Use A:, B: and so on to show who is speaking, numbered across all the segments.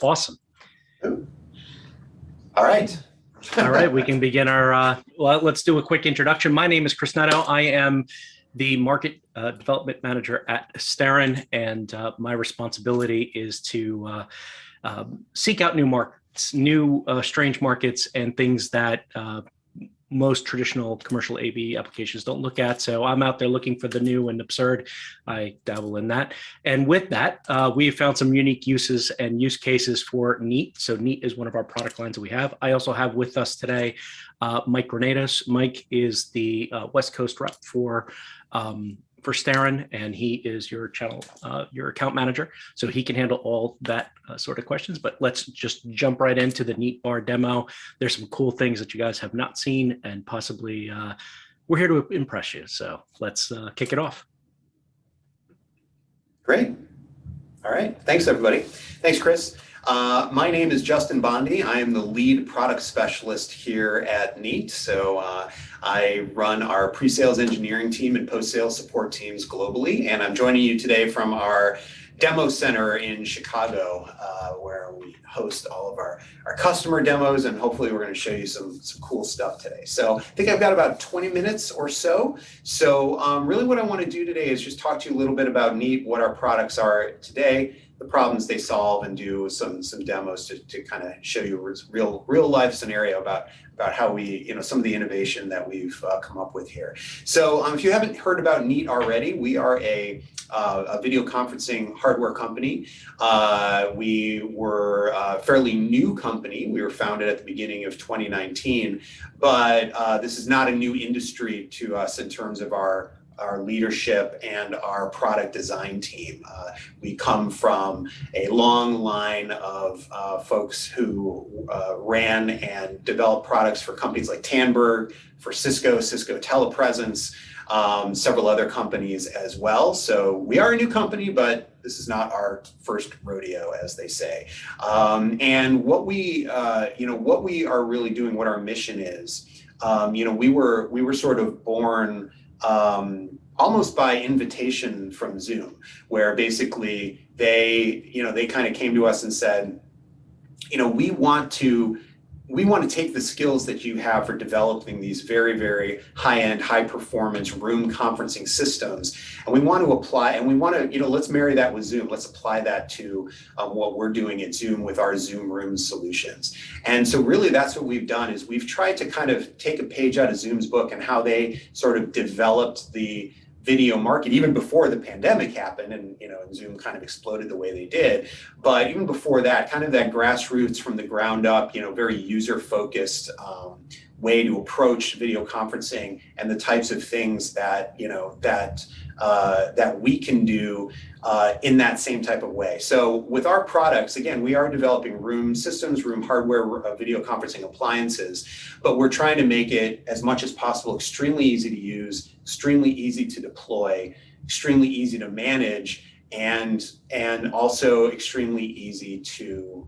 A: Awesome.
B: All right.
A: All right, we can begin our, well, let's do a quick introduction. My name is Chris Netto. I am the market development manager at Starin, and my responsibility is to seek out new markets, new strange markets, and things that most traditional commercial AV applications don't look at. So I'm out there looking for the new and absurd. I dabble in that. And with that, we found some unique uses and use cases for Neat. So Neat is one of our product lines that we have. I also have with us today Mike Granados. Mike is the West Coast rep for Starin, and he is your channel, your account manager. So he can handle all that sort of questions, but let's just jump right into the NeatBar demo. There's some cool things that you guys have not seen, and possibly we're here to impress you. So let's kick it off.
B: Great. All right. Thanks, everybody. Thanks, Chris. My name is Justin Bondi. I am the lead product specialist here at Neat. So I run our pre-sales engineering team and post-sales support teams globally. And I'm joining you today from our demo center in Chicago, where we host all of our customer demos, and hopefully we're going to show you some cool stuff today. So I think I've got about 20 minutes or so. So really what I want to do today is just talk to you a little bit about Neat, what our products are today, the problems they solve, and do some demos to kind of show you a real life scenario about how we, some of the innovation that we've come up with here. So if you haven't heard about Neat already, we are a video conferencing hardware company. We were a fairly new company. We were founded at the beginning of 2019, but this is not a new industry to us in terms of our leadership and our product design team. We come from a long line of folks who ran and developed products for companies like Tandberg, for Cisco Telepresence, several other companies as well. So we are a new company, but this is not our first rodeo, as they say. And what we are really doing, what our mission is, we were sort of born almost by invitation from Zoom, where basically they kind of came to us and said, we want to take the skills that you have for developing these very, very high-end, high-performance room conferencing systems, and we want to apply, and we want to, let's marry that with Zoom. Let's apply that to what we're doing at Zoom with our Zoom Rooms solutions. And so really that's what we've done, is we've tried to kind of take a page out of Zoom's book and how they sort of developed the video market even before the pandemic happened, and Zoom kind of exploded the way they did. But even before that, kind of that grassroots from the ground up, very user-focused way to approach video conferencing, and the types of things that that we can do in that same type of way. So with our products, again, we are developing room systems, room hardware, video conferencing appliances, but we're trying to make it as much as possible extremely easy to use, extremely easy to deploy, extremely easy to manage, and also extremely easy to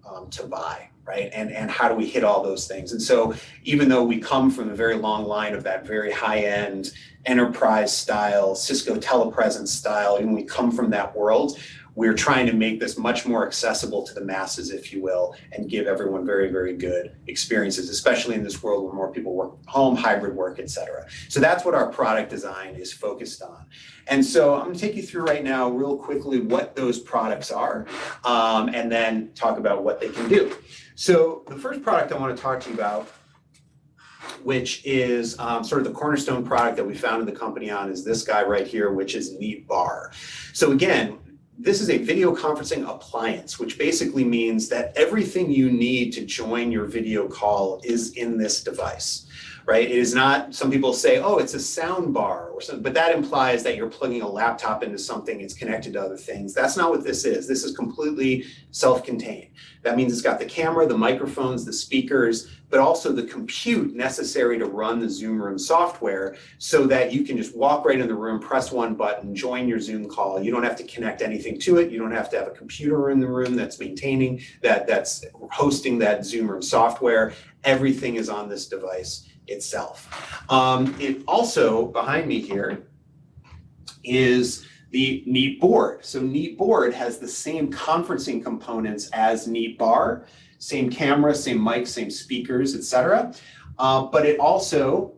B: buy. Right? And how do we hit all those things? And so even though we come from a very long line of that very high-end enterprise style, Cisco Telepresence style, and we come from that world, we're trying to make this much more accessible to the masses, if you will, and give everyone very, very good experiences, especially in this world where more people work from home, hybrid work, et cetera. So that's what our product design is focused on. And so I'm going to take you through right now real quickly what those products are, and then talk about what they can do. So the first product I want to talk to you about, which is sort of the cornerstone product that we founded the company on, is this guy right here, which is NeatBar. So again, this is a video conferencing appliance, which basically means that everything you need to join your video call is in this device, right? It is not, some people say, oh, it's a sound bar or something, but that implies that you're plugging a laptop into something, it's connected to other things. That's not what this is. This is completely self-contained. That means it's got the camera, the microphones, the speakers, but also the compute necessary to run the Zoom Room software, so that you can just walk right in the room, press one button, join your Zoom call. You don't have to connect anything to it. You don't have to have a computer in the room that's maintaining, that's hosting that Zoom Room software. Everything is on this device. itself. It also, behind me here, is the NeatBoard. So NeatBoard has the same conferencing components as NeatBar, same camera, same mic, same speakers, etc. But it also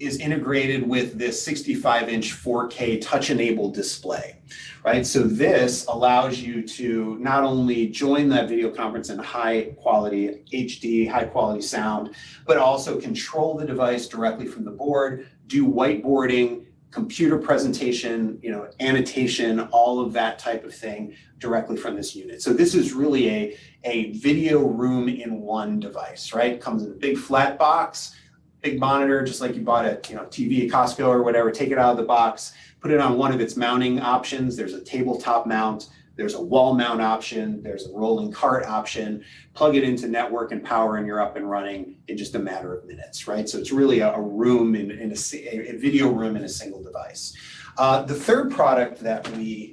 B: is integrated with this 65-inch 4K touch-enabled display, right? So this allows you to not only join that video conference in high-quality HD, high-quality sound, but also control the device directly from the board, do whiteboarding, computer presentation, annotation, all of that type of thing directly from this unit. So this is really a video room in one device, right? It comes in a big flat box, big monitor, just like you bought a TV at Costco or whatever. Take it out of the box, put it on one of its mounting options. There's a tabletop mount, there's a wall mount option, there's a rolling cart option. Plug it into network and power, and you're up and running in just a matter of minutes, right? So it's really a room in a video room in a single device. The third product that we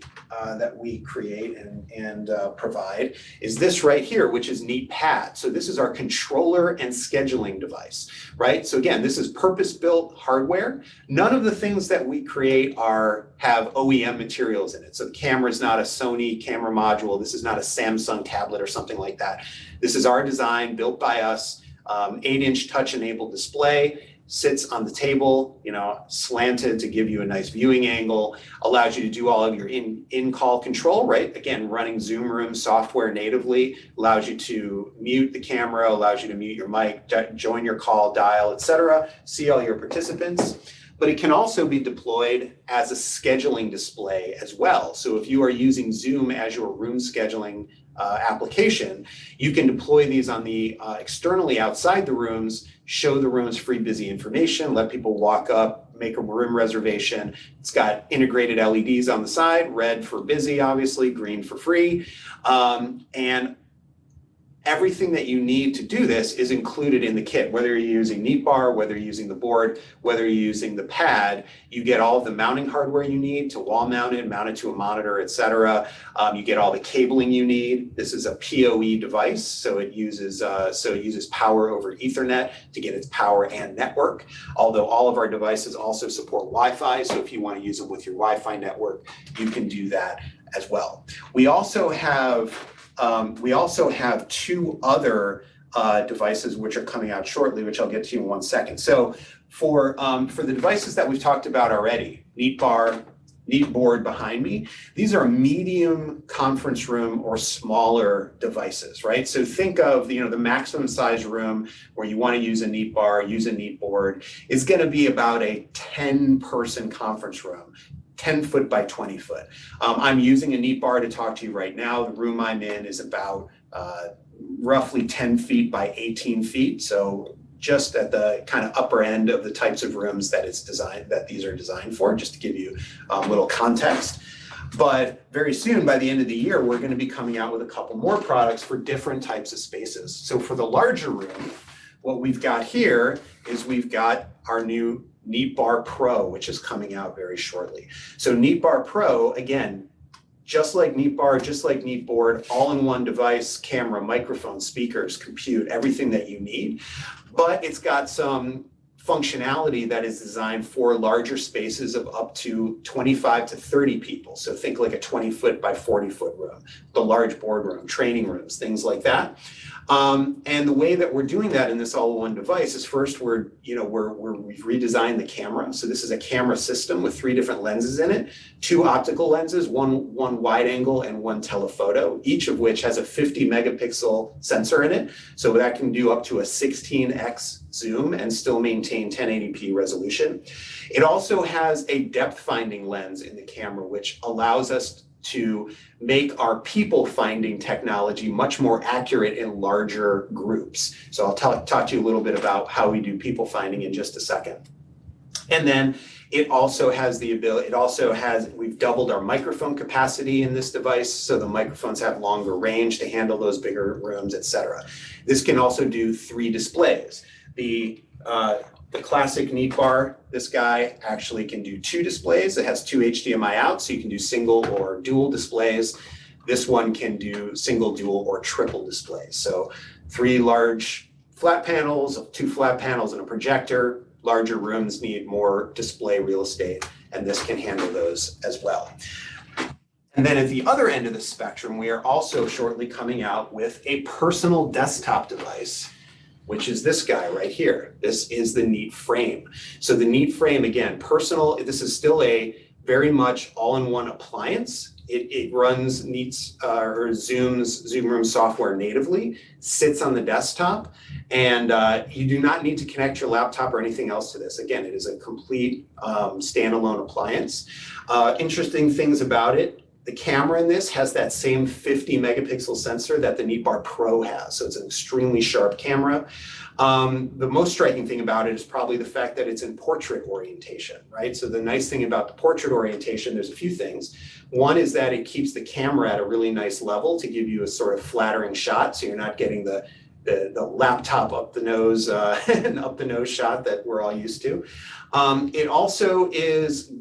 B: create and provide is this right here, which is NeatPad. So this is our controller and scheduling device, right? So again, this is purpose-built hardware. None of the things that we create have OEM materials in it. So the camera is not a Sony camera module. This is not a Samsung tablet or something like that. This is our design, built by us, 8-inch touch-enabled display. Sits on the table, slanted to give you a nice viewing angle, allows you to do all of your in-call control, right? Again, running Zoom Room software natively, allows you to mute the camera, allows you to mute your mic, join your call, dial, etc., see all your participants. But it can also be deployed as a scheduling display as well. So if you are using Zoom as your room scheduling application, you can deploy these on the externally outside the rooms, show the rooms free busy information, let people walk up, make a room reservation. It's got integrated LEDs on the side, red for busy, obviously, green for free. And everything that you need to do this is included in the kit. Whether you're using NeatBar, whether you're using the board, whether you're using the pad, you get all of the mounting hardware you need to wall mount it to a monitor, etc. You get all the cabling you need. This is a PoE device, so it uses power over Ethernet to get its power and network. Although all of our devices also support Wi-Fi, so if you want to use them with your Wi-Fi network, you can do that as well. We also have two other devices which are coming out shortly, which I'll get to in 1 second. So for the devices that we've talked about already, NeatBar, NeatBoard behind me, these are medium conference room or smaller devices, right? So think of the maximum size room where you want to use a NeatBar, use a NeatBoard, is going to be about a 10-person conference room. 10 foot by 20 foot. I'm using a NeatBar to talk to you right now. The room I'm in is about roughly 10 feet by 18 feet. So just at the kind of upper end of the types of rooms that these are designed for, just to give you a little context. But very soon, by the end of the year, we're going to be coming out with a couple more products for different types of spaces. So for the larger room, what we've got here is we've got our new NeatBar Pro, which is coming out very shortly. So NeatBar Pro, again, just like NeatBar, just like NeatBoard, all-in-one device, camera, microphone, speakers, compute, everything that you need. But it's got some functionality that is designed for larger spaces of up to 25 to 30 people. So think like a 20-foot by 40-foot room, the large boardroom, training rooms, things like that. And the way that we're doing that in this all-in-one device is first we've redesigned the camera. So this is a camera system with 3 different lenses in it, 2 optical lenses, one wide angle and 1 telephoto, each of which has a 50 megapixel sensor in it. So that can do up to a 16x zoom and still maintain 1080p resolution. It also has a depth finding lens in the camera, which allows us to make our people finding technology much more accurate in larger groups. So I'll talk to you a little bit about how we do people finding in just a second. And then it also has the ability, we've doubled our microphone capacity in this device, so the microphones have longer range to handle those bigger rooms, etc. This can also do 3 displays. The classic NeatBar, this guy actually can do 2 displays. It has 2 HDMI outs, so you can do single or dual displays. This one can do single, dual, or triple displays. So 3 large flat panels, 2 flat panels and a projector. Larger rooms need more display real estate, and this can handle those as well. And then at the other end of the spectrum, we are also shortly coming out with a personal desktop device, which is this guy right here. This is the NeatFrame. So the NeatFrame, again, personal, this is still a very much all-in-one appliance. It runs Zoom Room software natively, sits on the desktop, and you do not need to connect your laptop or anything else to this. Again, it is a complete standalone appliance. Interesting things about it, the camera in this has that same 50 megapixel sensor that the NeatBar Pro has. So it's an extremely sharp camera. The most striking thing about it is probably the fact that it's in portrait orientation, right? So the nice thing about the portrait orientation, there's a few things. One is that it keeps the camera at a really nice level to give you a sort of flattering shot, so you're not getting the laptop up the nose and up the nose shot that we're all used to. It also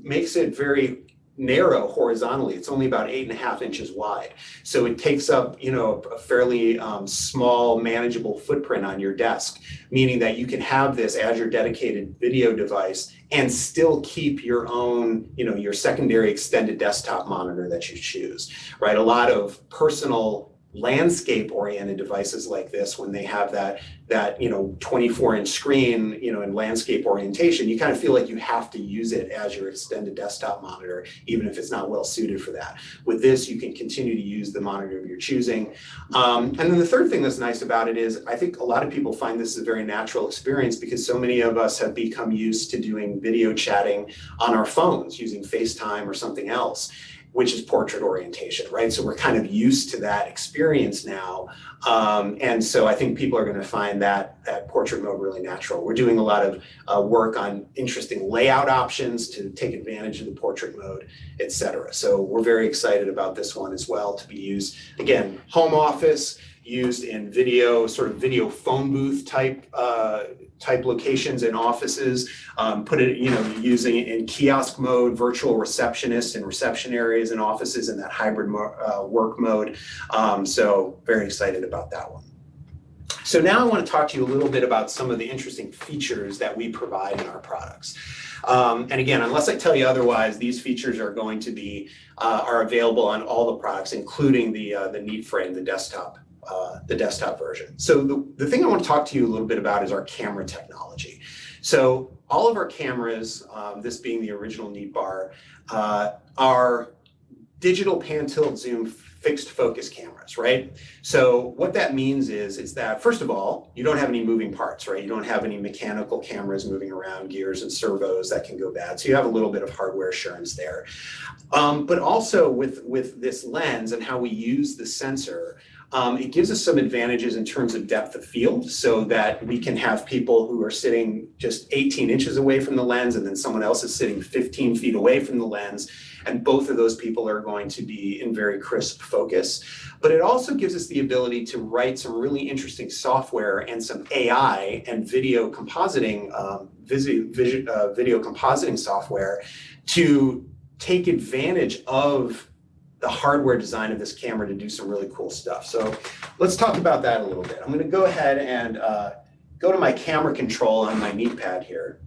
B: makes it very narrow horizontally. It's only about 8.5 inches wide. So it takes up, a fairly small, manageable footprint on your desk, meaning that you can have this as your dedicated video device and still keep your own, your secondary extended desktop monitor that you choose, right? A lot of personal landscape-oriented devices like this, when they have that 24-inch screen, in landscape orientation, you kind of feel like you have to use it as your extended desktop monitor, even if it's not well suited for that. With this, you can continue to use the monitor of your choosing. And then the third thing that's nice about it is, I think a lot of people find this a very natural experience because so many of us have become used to doing video chatting on our phones using FaceTime or something else, which is portrait orientation, right? So we're kind of used to that experience now. And so I think people are gonna find that portrait mode really natural. We're doing a lot of work on interesting layout options to take advantage of the portrait mode, et cetera. So we're very excited about this one as well, to be used, again, home office, used in video, sort of video phone booth type locations in offices, put it, using it in kiosk mode, virtual receptionist in reception areas in offices in that hybrid work mode. So very excited about that one. So now I want to talk to you a little bit about some of the interesting features that we provide in our products. And again, unless I tell you otherwise, these features are going to be, are available on all the products, including the NeatFrame, the desktop version. So the thing I want to talk to you a little bit about is our camera technology. So all of our cameras, this being the original NeatBar, are digital pan-tilt zoom fixed focus cameras, right? So what that means is that, first of all, you don't have any moving parts, right? You don't have any mechanical cameras moving around, gears and servos that can go bad. So you have a little bit of hardware assurance there. But also with this lens and how we use the sensor, it gives us some advantages in terms of depth of field, so that we can have people who are sitting just 18 inches away from the lens, and then someone else is sitting 15 feet away from the lens, and both of those people are going to be in very crisp focus. But it also gives us the ability to write some really interesting software and some AI and video compositing, video compositing software to take advantage of the hardware design of this camera to do some really cool stuff. So let's talk about that a little bit. I'm going to go ahead and go to my camera control on my NeatPad here.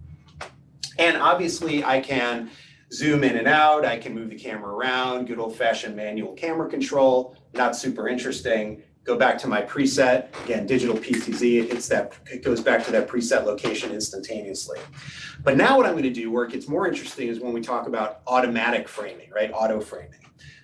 B: And obviously I can zoom in and out. I can move the camera around, good old fashioned manual camera control, not super interesting. Go back to my preset, again, digital PTZ, it goes back to that preset location instantaneously. But now what I'm going to do, where it gets more interesting, is when we talk about automatic framing, right? Auto framing.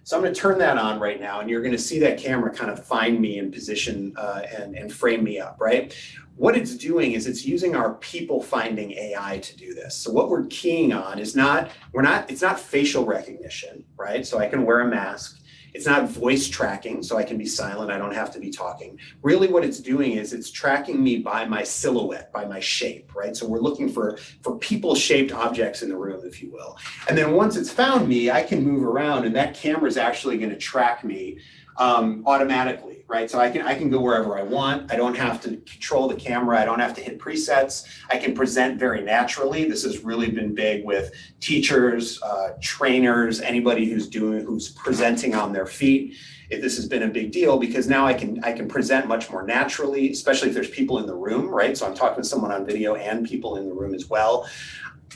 B: So I'm going to turn that on right now, and you're going to see that camera kind of find me in position and frame me up, right? What it's doing is it's using our people finding AI to do this. So what we're keying on is it's not facial recognition, right? So I can wear a mask. It's not voice tracking, so I can be silent, I don't have to be talking. Really what it's doing is it's tracking me by my silhouette, by my shape, right? So we're looking for people-shaped objects in the room, if you will. And then once it's found me, I can move around, and that camera is actually going to track me automatically, right? So I can go wherever I want. I don't have to control the camera. I don't have to hit presets. I can present very naturally. This has really been big with teachers, trainers, anybody who's presenting on their feet. This has been a big deal because now I can present much more naturally, especially if there's people in the room, right? So I'm talking to someone on video and people in the room as well.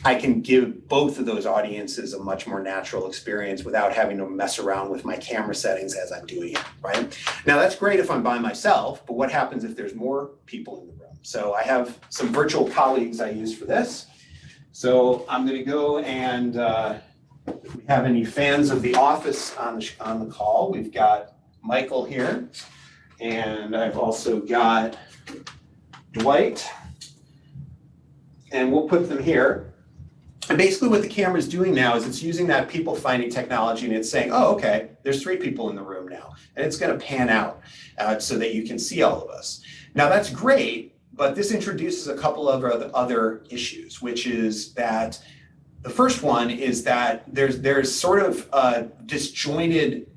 B: I can give both of those audiences a much more natural experience without having to mess around with my camera settings as I'm doing it, right? Now that's great if I'm by myself, but what happens if there's more people in the room? So I have some virtual colleagues I use for this. So I'm gonna go and if we have any fans of The Office on the call, we've got Michael here, and I've also got Dwight, and we'll put them here. And basically what the camera is doing now is it's using that people finding technology and it's saying, oh, okay, there's 3 people in the room now. And it's gonna pan out so that you can see all of us. Now that's great, but this introduces a couple of other issues, which is that the first one is that there's sort of a disjointed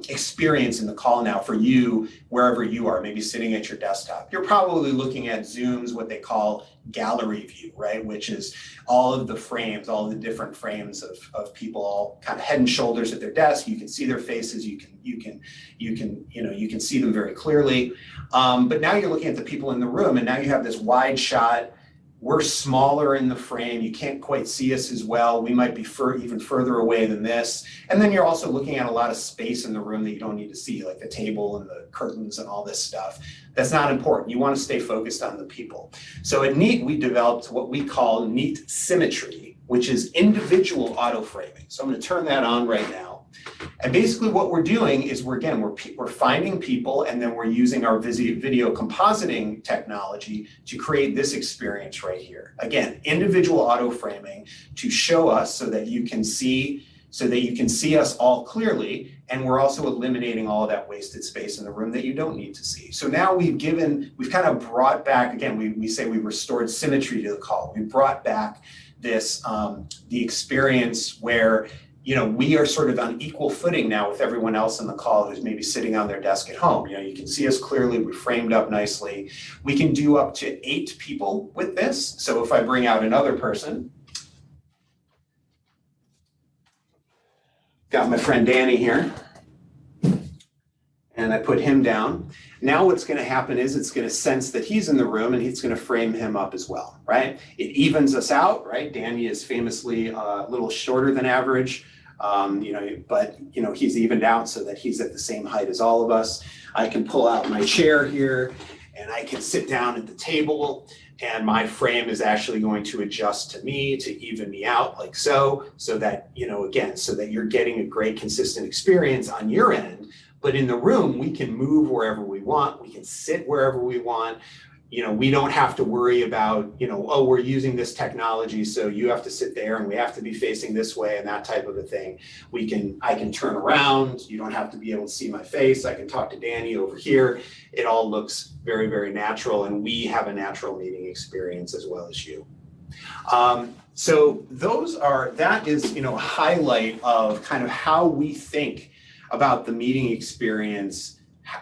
B: experience in the call now for you, wherever you are, maybe sitting at your desktop. You're probably looking at Zoom's what they call gallery view, right? Which is all of the frames, all of the different frames of people all kind of head and shoulders at their desk. You can see their faces, you can see them very clearly. But now you're looking at the people in the room and now you have this wide shot. We're smaller in the frame. You can't quite see us as well. We might be even further away than this. And then you're also looking at a lot of space in the room that you don't need to see, like the table and the curtains and all this stuff. That's not important. You want to stay focused on the people. So at Neat, we developed what we call Neat Symmetry, which is individual auto framing. So I'm going to turn that on right now. And basically what we're doing is we're finding people and then we're using our video compositing technology to create this experience right here. Again, individual auto framing to show us so that you can see us all clearly, and we're also eliminating all of that wasted space in the room that you don't need to see. So now we've kind of brought back, again, we say we restored symmetry to the call. We brought back this, the experience where we are sort of on equal footing now with everyone else in the call who's maybe sitting on their desk at home. You can see us clearly, we're framed up nicely. We can do up to 8 people with this. So if I bring out another person, got my friend Danny here, and I put him down. Now what's gonna happen is it's gonna sense that he's in the room and it's gonna frame him up as well, right? It evens us out, right? Danny is famously a little shorter than average. But he's evened out so that he's at the same height as all of us. I can pull out my chair here and I can sit down at the table and my frame is actually going to adjust to me to even me out like so that, again, so that you're getting a great consistent experience on your end. But in the room, we can move wherever we want. We can sit wherever we want. We don't have to worry about, oh, we're using this technology, so you have to sit there and we have to be facing this way and that type of a thing. I can turn around. You don't have to be able to see my face. I can talk to Danny over here. It all looks very, very natural, and we have a natural meeting experience as well as you. So that is, a highlight of kind of how we think about the meeting experience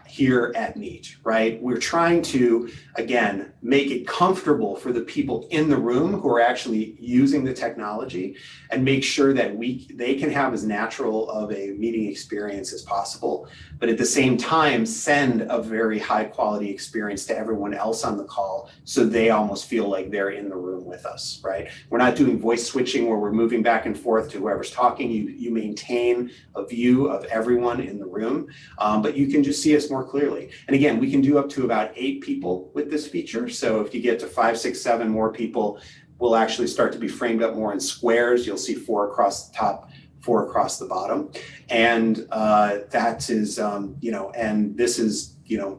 B: here at Neat, right? We're trying to, again, make it comfortable for the people in the room who are actually using the technology and make sure that they can have as natural of a meeting experience as possible, but at the same time, send a very high quality experience to everyone else on the call so they almost feel like they're in the room with us, right? We're not doing voice switching where we're moving back and forth to whoever's talking. You maintain a view of everyone in the room, but you can just see us more clearly. And again, we can do up to about 8 people with this feature. So if you get to 5, 6, 7 more people, we'll actually start to be framed up more in squares. You'll see 4 across the top, 4 across the bottom. And that is, and this has,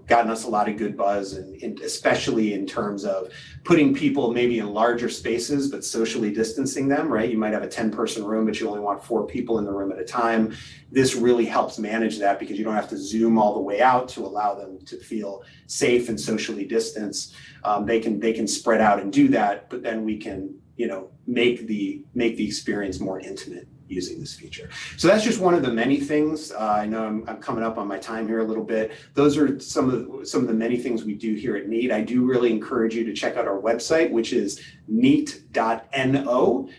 B: gotten us a lot of good buzz, and especially in terms of putting people maybe in larger spaces, but socially distancing them, right? You might have a 10-person room, but you only want 4 people in the room at a time. This really helps manage that because you don't have to zoom all the way out to allow them to feel safe and socially distanced. They can spread out and do that, but then we can, make the experience more intimate. using this feature. So that's just one of the many things. I know I'm coming up on my time here a little bit. Those are some of the many things we do here at Neat. I do really encourage you to check out our website, which is neat.no.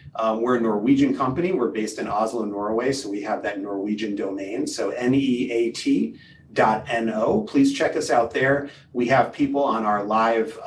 B: We're a Norwegian company. We're based in Oslo, Norway, so we have that Norwegian domain. So NEAT.no. Please check us out there. We have people on our live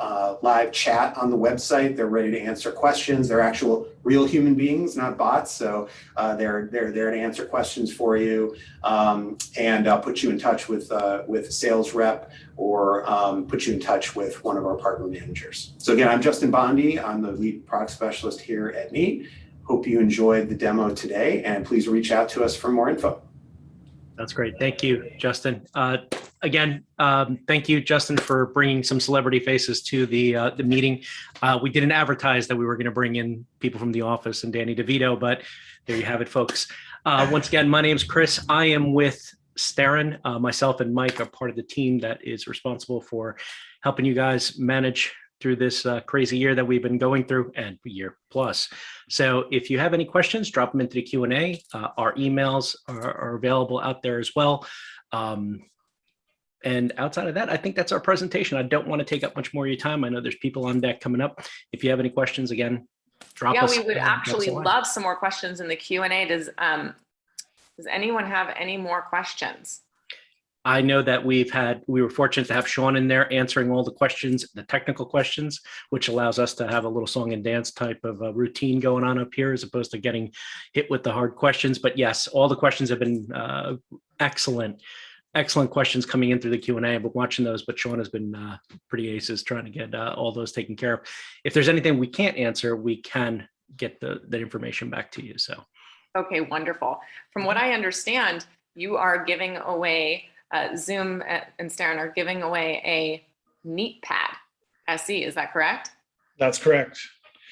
B: chat on the website. They're ready to answer questions. They're actual real human beings, not bots. So they're there to answer questions for you and put you in touch with a sales rep or put you in touch with one of our partner managers. So again, I'm Justin Bondi. I'm the lead product specialist here at Neat. Hope you enjoyed the demo today, and please reach out to us for more info.
A: That's great. Thank you, Justin. Again, thank you, Justin, for bringing some celebrity faces to the meeting. We didn't advertise that we were going to bring in people from the office and Danny DeVito, but there you have it, folks. Once again, my name is Chris. I am with Starin. Myself and Mike are part of the team that is responsible for helping you guys manage through this crazy year that we've been going through, and a year plus. So if you have any questions, drop them into the Q&A. Our emails are available out there as well. And outside of that, I think that's our presentation. I don't want to take up much more of your time. I know there's people on deck coming up. If you have any questions, again, drop us.
C: Yeah, we would actually love some more questions in the Q&A. Does anyone have any more questions?
A: I know that we were fortunate to have Sean in there answering all the questions, the technical questions, which allows us to have a little song and dance type of routine going on up here as opposed to getting hit with the hard questions. But yes, all the questions have been excellent questions coming in through the Q&A. I've been watching those, but Sean has been pretty aces trying to get all those taken care of. If there's anything we can't answer, we can get the information back to you. So. Okay,
C: wonderful. From what I understand, you are giving away Zoom and Starin are giving away a NeatPad SE. Is that correct?
D: That's correct.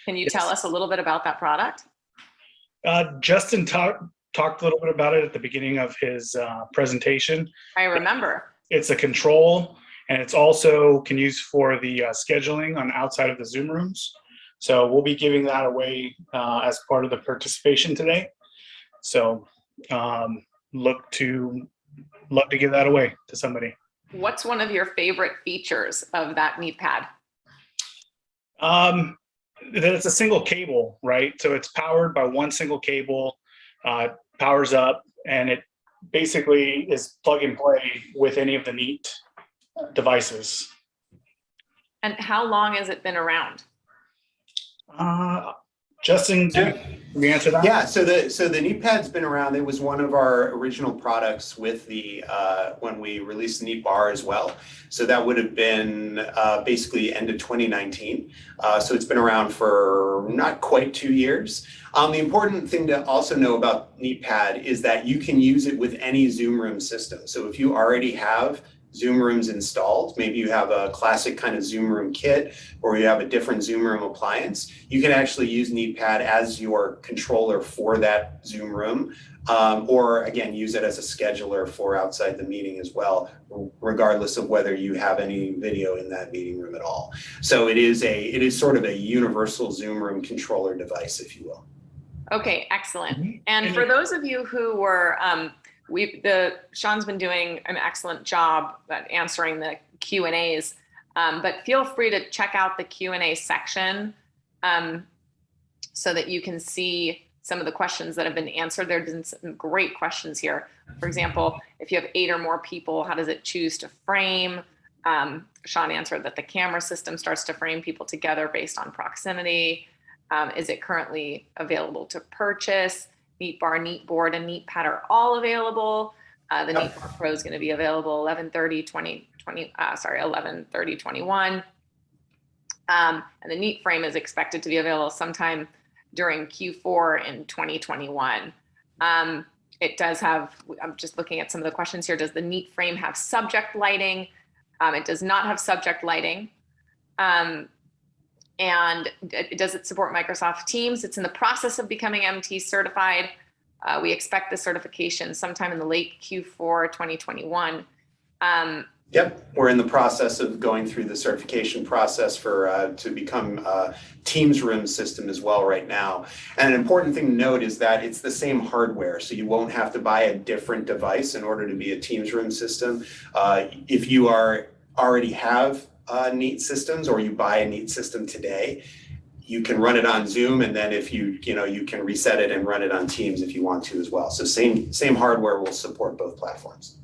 C: Can you tell us a little bit about that product?
D: Justin talked a little bit about it at the beginning of his presentation.
C: I remember.
D: It's a control, and it's also can use for the scheduling on outside of the Zoom rooms. So we'll be giving that away as part of the participation today. So love to give that away to somebody.
C: What's one of your favorite features of that NeatPad?
D: That it's a single cable, right? So it's powered by one single cable, powers up, and it basically is plug and play with any of the Neat devices.
C: And how long has it been around?
D: Justin, can we answer that?
B: Yeah, so the NeatPad's been around. It was one of our original products with the when we released the NeatBar as well. So that would have been basically end of 2019. So it's been around for not quite 2 years. The important thing to also know about NeatPad is that you can use it with any Zoom room system. So if you already have Zoom rooms installed, maybe you have a classic kind of Zoom room kit or you have a different Zoom room appliance, you can actually use NeatPad as your controller for that Zoom room, or again, use it as a scheduler for outside the meeting as well, regardless of whether you have any video in that meeting room at all. So it is sort of a universal Zoom room controller device, if you will.
C: Okay, excellent. And for those of you who were Sean's been doing an excellent job at answering the Q&As, but feel free to check out the Q&A section so that you can see some of the questions that have been answered. There have been some great questions here. For example, if you have 8 or more people, how does it choose to frame? Sean answered that the camera system starts to frame people together based on proximity. Is it currently available to purchase? NeatBar, NeatBoard, and NeatPad are all available. The NeatBar Pro is going to be available 11/30/21. And the NeatFrame is expected to be available sometime during Q4 in 2021. It does have, I'm just looking at some of the questions here. Does the NeatFrame have subject lighting? It does not have subject lighting. And does it support Microsoft Teams? It's in the process of becoming MT certified. We expect the certification sometime in the late Q4 2021.
B: Yep, we're in the process of going through the certification process for to become a Teams room system as well right now. And an important thing to note is that it's the same hardware, so you won't have to buy a different device in order to be a Teams room system. If you already have Neat systems or you buy a Neat system today, you can run it on Zoom, and then if you can reset it and run it on Teams if you want to as well. So same hardware will support both platforms.